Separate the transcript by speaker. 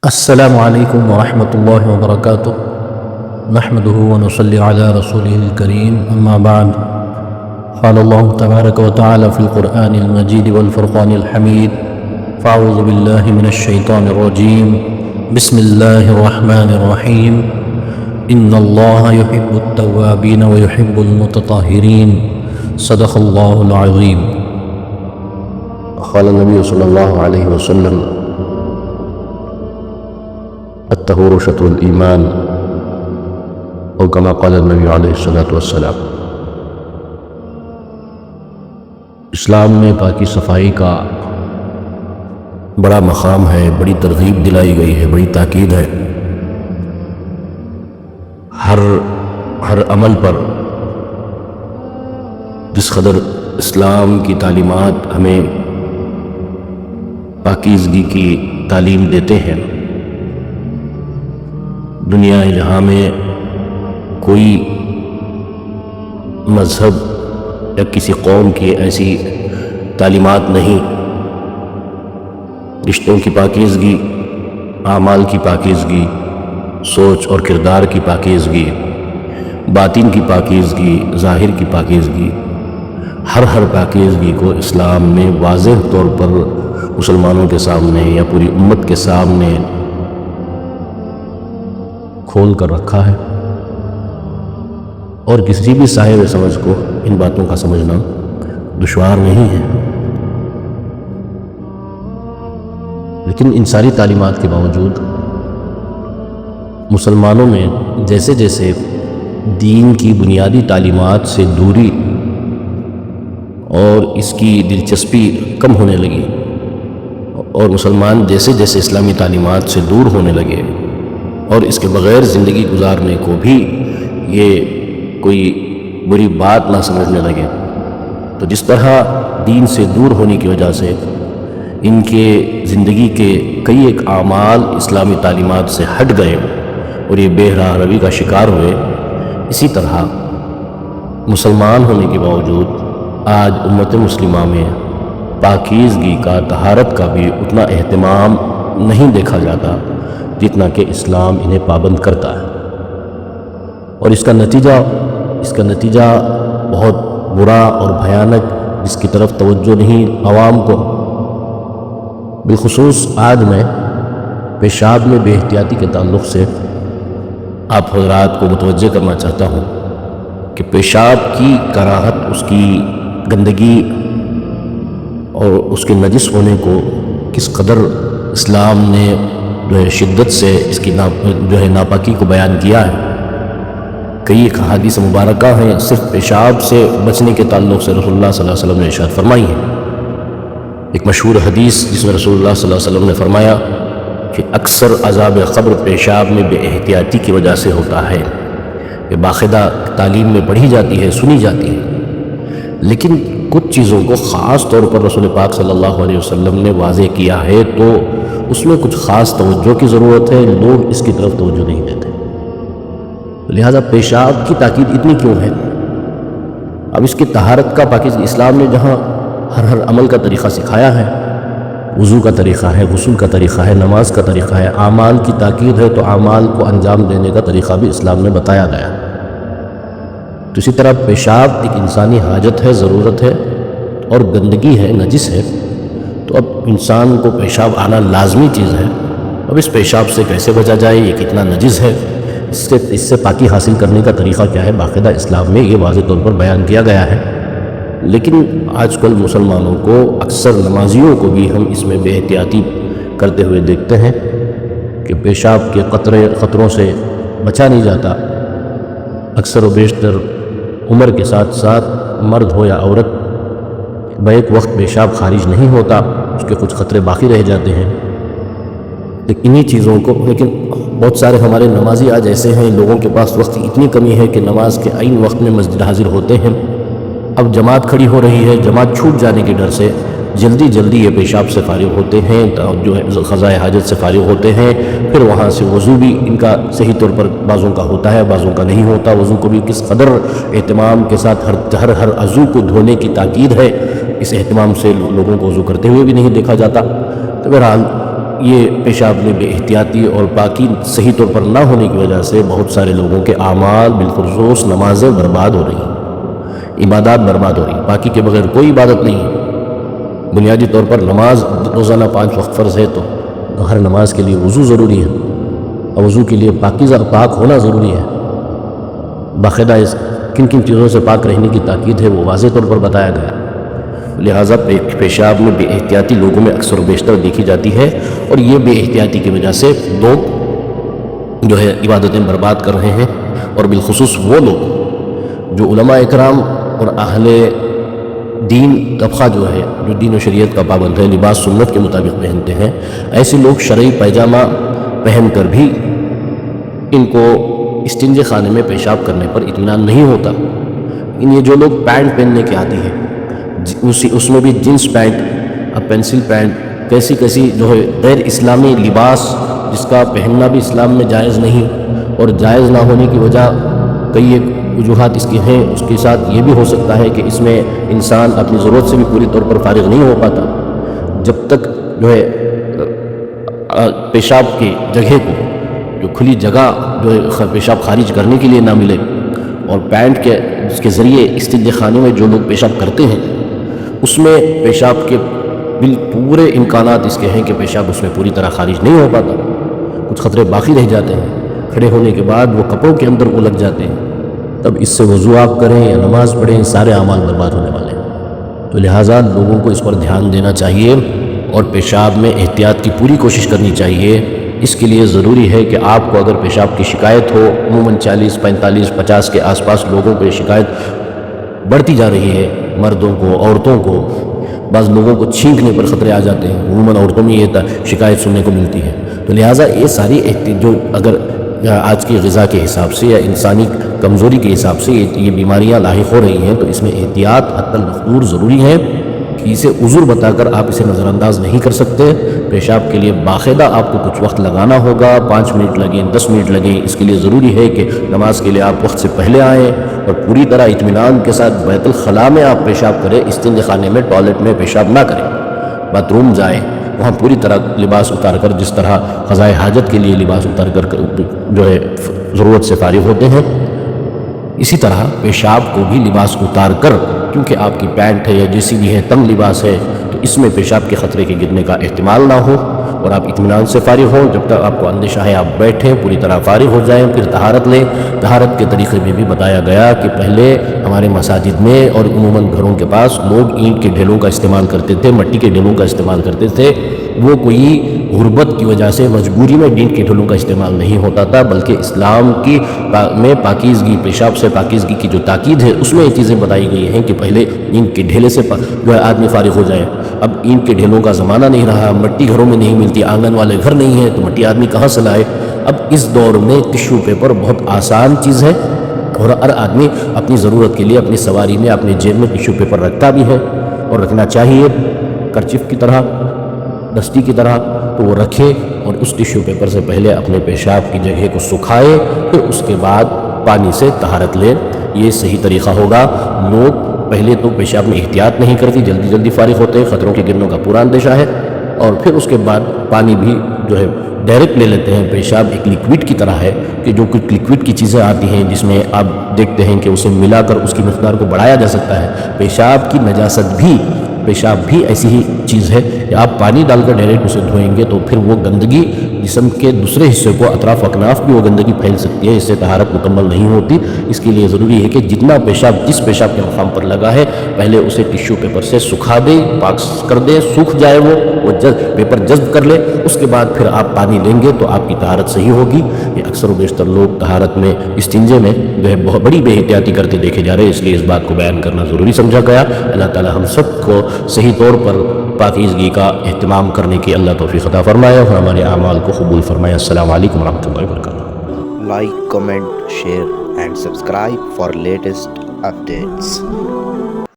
Speaker 1: السلام عليكم ورحمة الله وبركاته. نحمده ونصلي على رسوله الكريم، أما بعد. قال الله تبارك وتعالى في القرآن المجيد والفرقان الحميد: فأعوذ بالله من الشيطان الرجيم، بسم الله الرحمن الرحيم. إن الله يحب التوابين ويحب المتطهرين. صدق الله العظيم.
Speaker 2: قال النبي صلى الله عليه وسلم: الطہور شطر الایمان، اور کما قال النبی علیہ الصلاۃ والسلام. اسلام میں پاکی صفائی کا بڑا مقام ہے، بڑی ترغیب دلائی گئی ہے، بڑی تاکید ہے. ہر عمل پر جس قدر اسلام کی تعلیمات ہمیں پاکیزگی کی تعلیم دیتے ہیں، دنیا جہاں میں کوئی مذہب یا کسی قوم کی ایسی تعلیمات نہیں. رشتوں کی پاکیزگی، اعمال کی پاکیزگی، سوچ اور کردار کی پاکیزگی، باطن کی پاکیزگی، ظاہر کی پاکیزگی، ہر پاکیزگی کو اسلام میں واضح طور پر مسلمانوں کے سامنے یا پوری امت کے سامنے کھول کر رکھا ہے. اور کسی بھی صاحب سمجھ کو ان باتوں کا سمجھنا دشوار نہیں ہے. لیکن ان ساری تعلیمات کے باوجود مسلمانوں میں جیسے جیسے دین کی بنیادی تعلیمات سے دوری اور اس کی دلچسپی کم ہونے لگی، اور مسلمان جیسے جیسے اسلامی تعلیمات سے دور ہونے لگے اور اس کے بغیر زندگی گزارنے کو بھی یہ کوئی بری بات نہ سمجھنے لگے، تو جس طرح دین سے دور ہونے کی وجہ سے ان کے زندگی کے کئی ایک اعمال اسلامی تعلیمات سے ہٹ گئے اور یہ بے راہ روی کا شکار ہوئے، اسی طرح مسلمان ہونے کے باوجود آج امت مسلمہ میں پاکیزگی کا، طہارت کا بھی اتنا اہتمام نہیں دیکھا جاتا جتنا کہ اسلام انہیں پابند کرتا ہے. اور اس کا نتیجہ بہت برا اور بھیانک، جس کی طرف توجہ نہیں عوام کو. بالخصوص آج میں پیشاب میں بے احتیاطی کے تعلق سے آپ حضرات کو متوجہ کرنا چاہتا ہوں کہ پیشاب کی کراہت، اس کی گندگی اور اس کے نجس ہونے کو کس قدر اسلام نے شدت سے اس کی ناپاکی کو بیان کیا ہے. کئی احادیث مبارکہ ہیں صرف پیشاب سے بچنے کے تعلق سے رسول اللہ صلی اللہ علیہ وسلم نے ارشاد فرمائی ہے. ایک مشہور حدیث جس میں رسول اللہ صلی اللہ علیہ وسلم نے فرمایا کہ اکثر عذاب قبر پیشاب میں بے احتیاطی کی وجہ سے ہوتا ہے. یہ باقاعدہ تعلیم میں پڑھی جاتی ہے، سنی جاتی ہے، لیکن کچھ چیزوں کو خاص طور پر رسول پاک صلی اللہ علیہ وسلم نے واضح کیا ہے تو اس میں کچھ خاص توجہ کی ضرورت ہے. لوگ اس کی طرف توجہ نہیں دیتے، لہذا پیشاب کی تاکید اتنی کیوں ہے؟ اب اس کی طہارت کا پاکیزگی، اسلام نے جہاں ہر عمل کا طریقہ سکھایا ہے، وضو کا طریقہ ہے، غسل کا طریقہ ہے، نماز کا طریقہ ہے، اعمال کی تاکید ہے، تو اعمال کو انجام دینے کا طریقہ بھی اسلام نے بتایا گیا. تو اسی طرح پیشاب ایک انسانی حاجت ہے، ضرورت ہے، اور گندگی ہے، نجس ہے، تو اب انسان کو پیشاب آنا لازمی چیز ہے. اب اس پیشاب سے کیسے بچا جائے، یہ کتنا نجس ہے، اس سے پاکی حاصل کرنے کا طریقہ کیا ہے، باقاعدہ اسلام میں یہ واضح طور پر بیان کیا گیا ہے. لیکن آج کل مسلمانوں کو، اکثر نمازیوں کو بھی ہم اس میں بے احتیاطی کرتے ہوئے دیکھتے ہیں کہ پیشاب کے قطروں سے بچا نہیں جاتا. اکثر و بیشتر عمر کے ساتھ ساتھ مرد ہو یا عورت بیک وقت پیشاب خارج نہیں ہوتا، اس کے کچھ خطرے باقی رہ جاتے ہیں. انہی چیزوں کو، لیکن بہت سارے ہمارے نمازی آج ایسے ہیں، لوگوں کے پاس وقت کی اتنی کمی ہے کہ نماز کے عین وقت میں مسجد حاضر ہوتے ہیں. اب جماعت کھڑی ہو رہی ہے، جماعت چھوٹ جانے کے ڈر سے جلدی یہ پیشاب سے فارغ ہوتے ہیں، جو ہے قضائے حاجت سے فارغ ہوتے ہیں. پھر وہاں سے وضو بھی ان کا صحیح طور پر بعضوں کا ہوتا ہے، بعضوں کا نہیں ہوتا. وضو کو بھی کس قدر اہتمام کے ساتھ ہر عضو کو دھونے کی تاکید ہے، اس اہتمام سے لوگوں کو وضو کرتے ہوئے بھی نہیں دیکھا جاتا. تو بہرحال یہ پیشاب میں بے احتیاطی اور پاکی صحیح طور پر نہ ہونے کی وجہ سے بہت سارے لوگوں کے اعمال بالخصوص نمازیں برباد ہو رہی ہیں، عبادات برباد ہو رہی ہیں۔ پاکی کے بغیر کوئی عبادت نہیں ہے۔ بنیادی طور پر نماز روزانہ 5 وقت فرض ہے، تو ہر نماز کے لیے وضو ضروری ہے، اور وضو کے لیے پاکیزہ پاک ہونا ضروری ہے۔ باقاعدہ اس کن کن چیزوں سے پاک رہنے کی تاکید ہے وہ واضح طور پر بتایا گیا۔ لہٰذا پیشاب میں بے احتیاطی لوگوں میں اکثر و بیشتر دیکھی جاتی ہے، اور یہ بے احتیاطی کی وجہ سے لوگ جو ہے عبادتیں برباد کر رہے ہیں، اور بالخصوص وہ لوگ جو علماء اکرام اور اہل دین طبقہ جو ہے، جو دین و شریعت کا پابند ہے، لباس سنت کے مطابق پہنتے ہیں، ایسے لوگ شرعی پیجامہ پہن کر بھی ان کو استنجے خانے میں پیشاب کرنے پر اطمینان نہیں ہوتا۔ یہ جو لوگ پینٹ پہننے کے عادی ہیں، اس میں بھی جینس پینٹ، اب پینسل پینٹ، کیسی جو ہے غیر اسلامی لباس جس کا پہننا بھی اسلام میں جائز نہیں، اور جائز نہ ہونے کی وجہ کئی ایک وجوہات اس کی ہیں۔ اس کے ساتھ یہ بھی ہو سکتا ہے کہ اس میں انسان اپنی ضرورت سے بھی پوری طور پر فارغ نہیں ہو پاتا جب تک جو ہے پیشاب کی جگہ کو، جو کھلی جگہ جو ہے پیشاب خارج کرنے کے لیے نہ ملے، اور پینٹ کے جس کے ذریعے استنجے خانے میں جو لوگ پیشاب کرتے ہیں اس میں پیشاب کے پورے امکانات اس کے ہیں کہ پیشاب اس میں پوری طرح خارج نہیں ہو پاتا، کچھ خطرے باقی رہ جاتے ہیں، کھڑے ہونے کے بعد وہ کپڑوں کے اندر وہ لگ جاتے ہیں، تب اس سے وضو آپ کریں یا نماز پڑھیں، سارے اعمال برباد ہونے والے ہیں۔ تو لہٰذا لوگوں کو اس پر دھیان دینا چاہیے، اور پیشاب میں احتیاط کی پوری کوشش کرنی چاہیے۔ اس کے لیے ضروری ہے کہ آپ کو اگر پیشاب کی شکایت ہو، عموماً 40 45 50 کے آس پاس لوگوں کو یہ شکایت بڑھتی جا رہی ہے، مردوں کو، عورتوں کو، بعض لوگوں کو چھینکنے پر خطرے آ جاتے ہیں، عموماً عورتوں میں یہ شکایت سننے کو ملتی ہے۔ تو لہٰذا یہ ساری جو اگر آج کی غذا کے حساب سے یا انسانی کمزوری کے حساب سے یہ بیماریاں لاحق ہو رہی ہیں، تو اس میں احتیاط حتی المقدور ضروری ہے کہ اسے عذر بتا کر آپ اسے نظر انداز نہیں کر سکتے۔ پیشاب کے لیے باقاعدہ آپ کو کچھ وقت لگانا ہوگا، 5 منٹ لگیں، 10 منٹ لگیں، اس کے لیے ضروری ہے کہ نماز کے لیے آپ وقت سے پہلے آئیں، اور پوری طرح اطمینان کے ساتھ بیت الخلاء میں آپ پیشاب کریں، استنجے خانے میں، ٹوائلٹ میں پیشاب نہ کریں۔ باتھ روم جائیں، وہاں پوری طرح لباس اتار کر، جس طرح قضائے حاجت کے لیے لباس اتار کر جو ہے ضرورت سے فارغ ہوتے ہیں، اسی طرح پیشاب کو بھی لباس اتار کر، کیونکہ آپ کی پینٹ ہے یا جیسی بھی ہے تنگ لباس ہے، تو اس میں پیشاب کے خطرے کے گرنے کا احتمال نہ ہو، اور آپ اطمینان سے فارغ ہوں۔ جب تک آپ کو اندیشہ ہے آپ بیٹھیں، پوری طرح فارغ ہو جائیں، پھر طہارت لیں۔ طہارت کے طریقے میں بھی بتایا گیا کہ پہلے ہمارے مساجد میں اور عموماً گھروں کے پاس لوگ اینٹ کے ڈھیلوں کا استعمال کرتے تھے، مٹی کے ڈھیلوں کا استعمال کرتے تھے۔ وہ کوئی غربت کی وجہ سے مجبوری میں اینٹ کے ڈھیلوں کا استعمال نہیں ہوتا تھا، بلکہ اسلام کی میں پاکیزگی، پیشاب سے پاکیزگی کی جو تاکید ہے، اس میں یہ چیزیں بتائی گئی ہیں کہ پہلے اینٹ کے ڈھیلے سے جو ہے آدمی فارغ ہو جائے۔ اب اینٹ کے ڈھیلوں کا زمانہ نہیں رہا، مٹی گھروں میں نہیں ملتی، آنگن والے گھر نہیں ہیں، تو مٹی آدمی کہاں سے لائے؟ اب اس دور میں ٹشو پیپر بہت آسان چیز ہے، اور ہر آدمی اپنی ضرورت کے لیے اپنی سواری میں، اپنے جیب میں ٹشو پیپر رکھتا بھی ہے، اور رکھنا چاہیے، کرچیف کی طرح، دستی کی طرح، تو وہ رکھے، اور اس ٹشو پیپر سے پہلے اپنے پیشاب کی جگہ کو سکھائے، پھر اس کے بعد پانی سے طہارت لے۔ یہ صحیح طریقہ ہوگا۔ لوگ پہلے تو پیشاب میں احتیاط نہیں کرتی، جلدی جلدی فارغ ہوتے ہیں، خطروں کے گرنے کا پورا اندیشہ ہے، اور پھر اس کے بعد پانی بھی جو ہے ڈائریکٹ لے لیتے ہیں۔ پیشاب ایک لیکوڈ کی طرح ہے کہ جو کچھ لیکوڈ کی چیزیں آتی ہیں جس میں آپ دیکھتے ہیں کہ اسے ملا کر اس کی مقدار کو بڑھایا جا سکتا ہے، پیشاب کی نجاست بھی، پیشاب بھی ایسی ہی چیز ہے کہ آپ پانی ڈال کر ڈائریکٹ اسے دھوئیں گے تو پھر وہ گندگی جسم کے دوسرے حصے کو، اطراف اکناف بھی وہ گندگی پھیل سکتی ہے، اس سے طہارت مکمل نہیں ہوتی۔ اس کے لیے ضروری ہے کہ جتنا پیشاب جس پیشاب کے مقام پر لگا ہے، پہلے اسے ٹشو پیپر سے سکھا دیں، پاک کر دیں، سوکھ جائے وہ پیپر جذب کر لے، اس کے بعد پھر آپ پانی لیں گے تو آپ کی طہارت صحیح ہوگی۔ یہ اکثر و بیشتر لوگ طہارت میں، استنجے میں جو ہے بہت بڑی بے احتیاطی کرتے دیکھے جا رہے ہیں، اس لیے اس بات کو بیان کرنا ضروری سمجھا گیا۔ اللہ تعالی ہم سب کو صحیح طور پر پاکیزگی کا اہتمام کرنے کی اللہ توفیق عطا فرمائے، اور ہمارے اعمال کو قبول فرمائے۔ السلام علیکم ورحمۃ اللہ وبرکاتہ۔
Speaker 3: Like, comment, share and subscribe for latest updates.